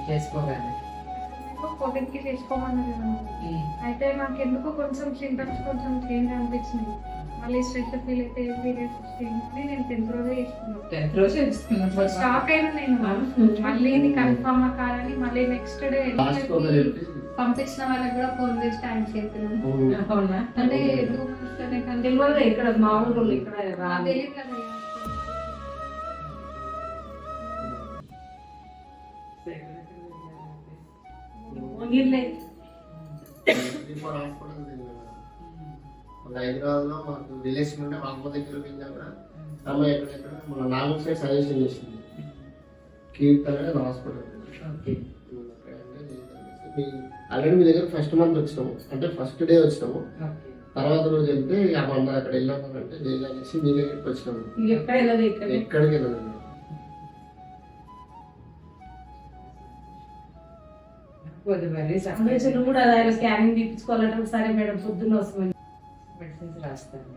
చేసుకోగానే. కోవిడ్కి చేసుకోమన్నది కదా. అయితే నాకు ఎందుకో కొంచెం సింటమ్స్ కొంచెం చేంజ్ అనిపించింది. మళ్ళీ స్ట్రెస్ ఫీల్ అయితే పీరియడ్స్ వస్తుంది. నేను 10th రోజే చేసుకున్నాను. 10th రోజే చేసుకున్నాను. షాక్ అయినా నేను. మళ్ళీ ఇది కన్ఫర్మ్ కాదని మళ్ళీ నెక్స్ట్ డే పంపించిన వాళ్ళకి కూడా ఫోన్ చేసి థ్యాంక్స్ చెప్పినాను. అవునా? అంటే 2 months లోనే తెలియదు ఇక్కడ మామూలు ఇక్కడ రాలేదు. తెలియదు కదా. హైదరాబాద్ లో మాకు రిలేషన్ ఉంటే మా అమ్మ దగ్గర వెళ్ళినా కూడా అమ్మాయి ఎక్కడెక్కడ మన నాగూర్ సైడ్ సజెషన్ చేసింది కీర్తన హాస్పిటల్. ఆల్రెడీ మీ దగ్గర ఫస్ట్ మంత్ వచ్చినాము, అంటే ఫస్ట్ డే వచ్చినాము. తర్వాత రోజు వెళ్తే అమ్మ అక్కడ వెళ్ళామంటే లేదు అనేసి మీ దగ్గరికి వచ్చినాము. ఎక్కడికి వెళ్ళదు. కూడా స్కానింగ్ తీపించుకోవాలంటే సరే మేడం పొద్దున్న వస్తుంది మెడిసిన్స్ రాస్తాను.